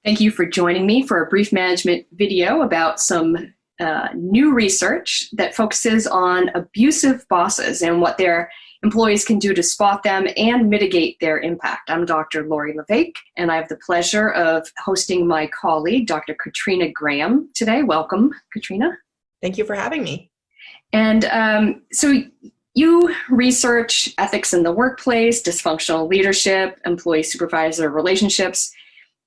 Thank you for joining me for a brief management video about some new research that focuses on abusive bosses and what their employees can do to spot them and mitigate their impact. I'm Dr. Laurie Levesque, and I have the pleasure of hosting my colleague, Dr. Katrina Graham, today. Welcome, Katrina. Thank you for having me. And so you research ethics in the workplace, dysfunctional leadership, employee-supervisor relationships.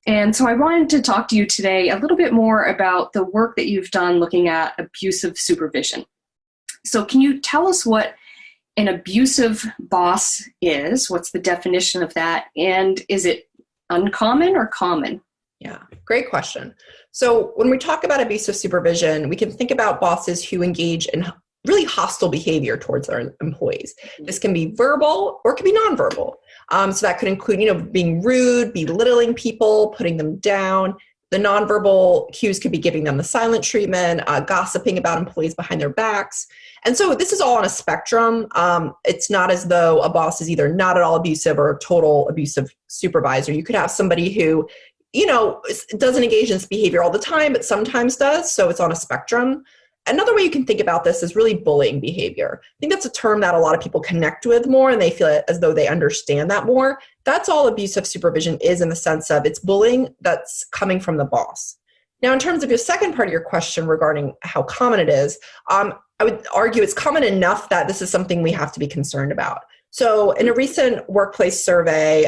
And so I wanted to talk to you today a little bit more about the work that you've done looking at abusive supervision. So can you tell us what an abusive boss is? What's the definition of that? And is it uncommon or common? Yeah, great question. So when we talk about abusive supervision, we can think about bosses who engage in really hostile behavior towards their employees. This can be verbal or it can be nonverbal. So that could include, being rude, belittling people, putting them down. The nonverbal cues could be giving them the silent treatment, gossiping about employees behind their backs. And so this is all on a spectrum. It's not as though a boss is either not at all abusive or a total abusive supervisor. You could have somebody who, doesn't engage in this behavior all the time, but sometimes does. So it's on a spectrum. Another way you can think about this is really bullying behavior. I think that's a term that a lot of people connect with more and they feel as though they understand that more. That's all abusive supervision is, in the sense of it's bullying that's coming from the boss. Now, in terms of your second part of your question regarding how common it is, I would argue it's common enough that this is something we have to be concerned about. So in a recent workplace survey,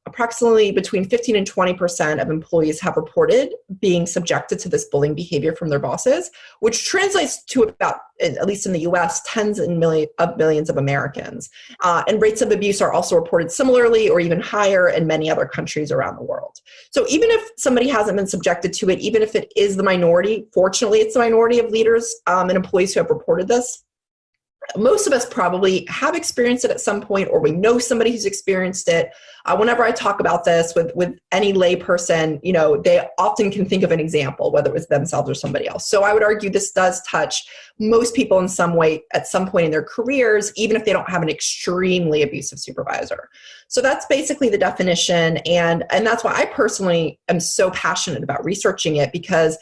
approximately between 15 and 20% of employees have reported being subjected to this bullying behavior from their bosses, which translates to about, at least in the US, tens of millions of Americans. And rates of abuse are also reported similarly or even higher in many other countries around the world. So even if somebody hasn't been subjected to it, even if it is the minority, fortunately it's the minority of leaders and employees who have reported this, most of us probably have experienced it at some point, or we know somebody who's experienced it. Whenever I talk about this with any lay person, they often can think of an example, whether it was themselves or somebody else. So I would argue this does touch most people in some way at some point in their careers, even if they don't have an extremely abusive supervisor. So that's basically the definition. And that's why I personally am so passionate about researching it, because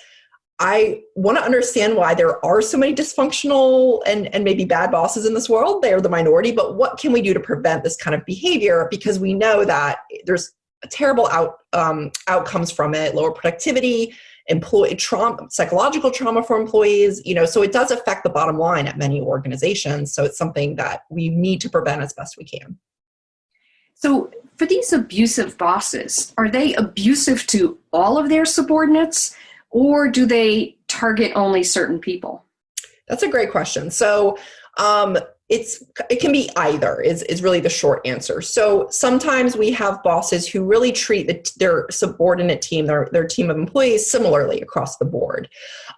I want to understand why there are so many dysfunctional and maybe bad bosses in this world. They are the minority, but what can we do to prevent this kind of behavior? Because we know that there's terrible outcomes from it, lower productivity, employee trauma, psychological trauma for employees, so it does affect the bottom line at many organizations. So it's something that we need to prevent as best we can. So for these abusive bosses, are they abusive to all of their subordinates? Or do they target only certain people? That's a great question. So it can be either is really the short answer. So sometimes we have bosses who really treat their subordinate team, their team of employees similarly across the board.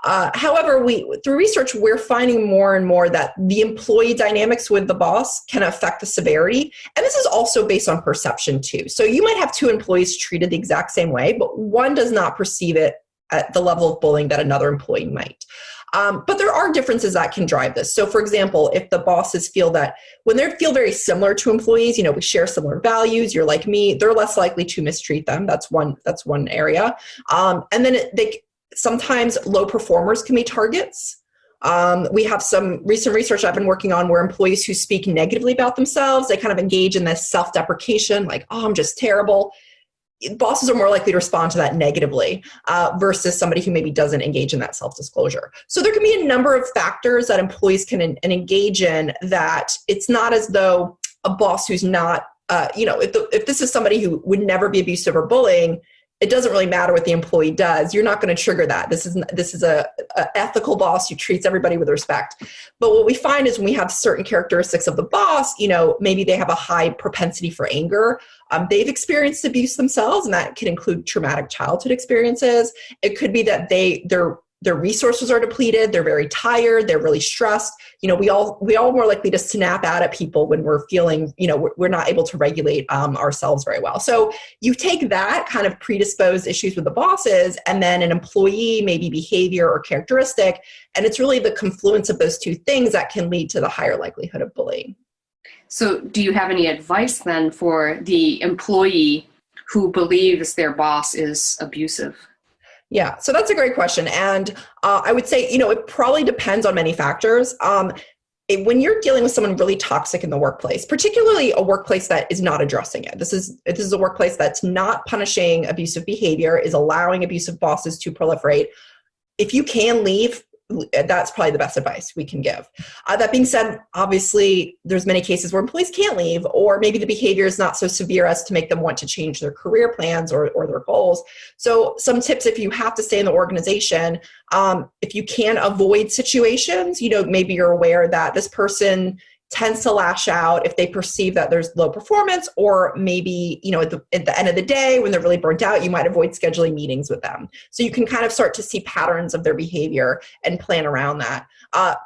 However, through research, we're finding more and more that the employee dynamics with the boss can affect the severity. And this is also based on perception too. So you might have two employees treated the exact same way, but one does not perceive it at the level of bullying that another employee might. But there are differences that can drive this. So for example, if the bosses feel that when they feel very similar to employees, we share similar values, you're like me, they're less likely to mistreat them. That's one area. And then sometimes low performers can be targets. We have some recent research I've been working on where employees who speak negatively about themselves, they kind of engage in this self-deprecation, like, oh, I'm just terrible. Bosses are more likely to respond to that negatively versus somebody who maybe doesn't engage in that self-disclosure. So there can be a number of factors that employees can engage in, that it's not as though a boss who's not, if this is somebody who would never be abusive or bullying, it doesn't really matter what the employee does. You're not going to trigger that. This is a ethical boss who treats everybody with respect. But what we find is when we have certain characteristics of the boss, maybe they have a high propensity for anger. They've experienced abuse themselves, and that can include traumatic childhood experiences. It could be that their resources are depleted. They're very tired. They're really stressed. We all more likely to snap out at people when we're feeling, we're not able to regulate ourselves very well. So you take that kind of predisposed issues with the bosses and then an employee, maybe behavior or characteristic, and it's really the confluence of those two things that can lead to the higher likelihood of bullying. So do you have any advice then for the employee who believes their boss is abusive? Yeah, so that's a great question. And I would say, it probably depends on many factors. When you're dealing with someone really toxic in the workplace, particularly a workplace that is not addressing it, this is a workplace that's not punishing abusive behavior, is allowing abusive bosses to proliferate. If you can leave, that's probably the best advice we can give. That being said, obviously, there's many cases where employees can't leave, or maybe the behavior is not so severe as to make them want to change their career plans or their goals. So some tips, if you have to stay in the organization, if you can avoid situations, maybe you're aware that this person tends to lash out if they perceive that there's low performance, or maybe, at the end of the day when they're really burnt out, you might avoid scheduling meetings with them. So you can kind of start to see patterns of their behavior and plan around that.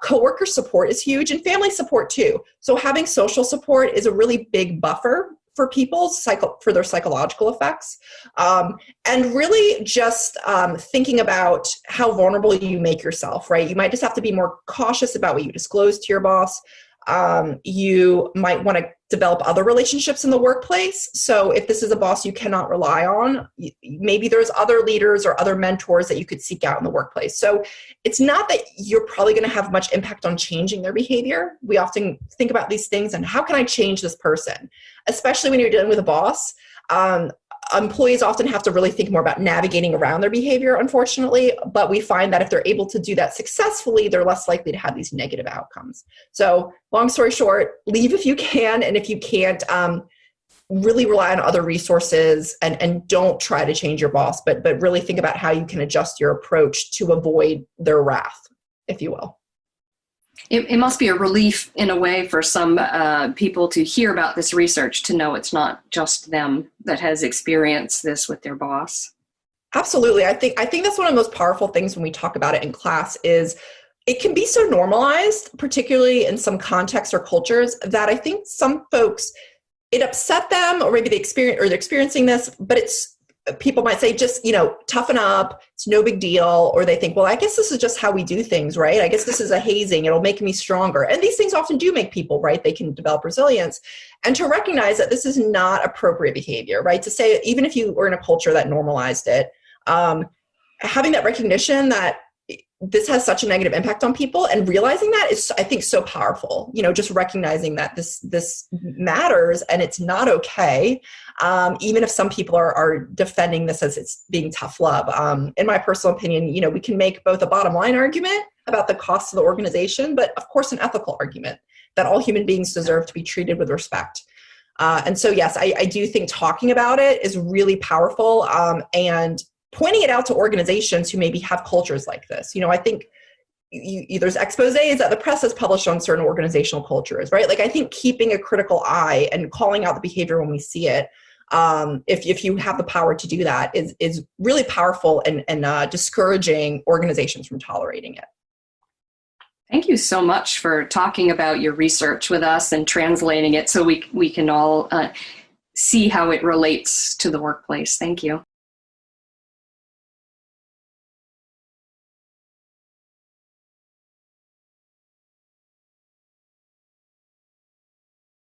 Coworker support is huge, and family support too. So having social support is a really big buffer for people for their psychological effects. And really just thinking about how vulnerable you make yourself, right? You might just have to be more cautious about what you disclose to your boss. You might want to develop other relationships in the workplace. So if this is a boss you cannot rely on, maybe there's other leaders or other mentors that you could seek out in the workplace. So it's not that you're probably going to have much impact on changing their behavior. We often think about these things and how can I change this person? Especially when you're dealing with a boss. Employees often have to really think more about navigating around their behavior, unfortunately, but we find that if they're able to do that successfully, they're less likely to have these negative outcomes. So long story short, leave if you can, and if you can't, really rely on other resources and don't try to change your boss, but really think about how you can adjust your approach to avoid their wrath, if you will. It must be a relief in a way for some people to hear about this research, to know it's not just them that has experienced this with their boss. Absolutely. I think that's one of the most powerful things when we talk about it in class is it can be so normalized, particularly in some contexts or cultures, that I think some folks, it upset them, or maybe they're experiencing this, but people might say, just, toughen up. It's no big deal. Or they think, well, I guess this is just how we do things, right? I guess this is a hazing. It'll make me stronger. And these things often do make people, right? They can develop resilience. And to recognize that this is not appropriate behavior, right? To say, even if you were in a culture that normalized it, having that recognition that this has such a negative impact on people, and realizing that is, I think, so powerful. Just recognizing that this matters and it's not okay. Even if some people are defending this as it's being tough love. In my personal opinion, we can make both a bottom line argument about the cost of the organization, but of course an ethical argument that all human beings deserve to be treated with respect. And so, yes, I do think talking about it is really powerful, and pointing it out to organizations who maybe have cultures like this. I think there's exposés that the press has published on certain organizational cultures, right? Like, I think keeping a critical eye and calling out the behavior when we see it, if you have the power to do that, is really powerful and discouraging organizations from tolerating it. Thank you so much for talking about your research with us and translating it so we can all see how it relates to the workplace. Thank you.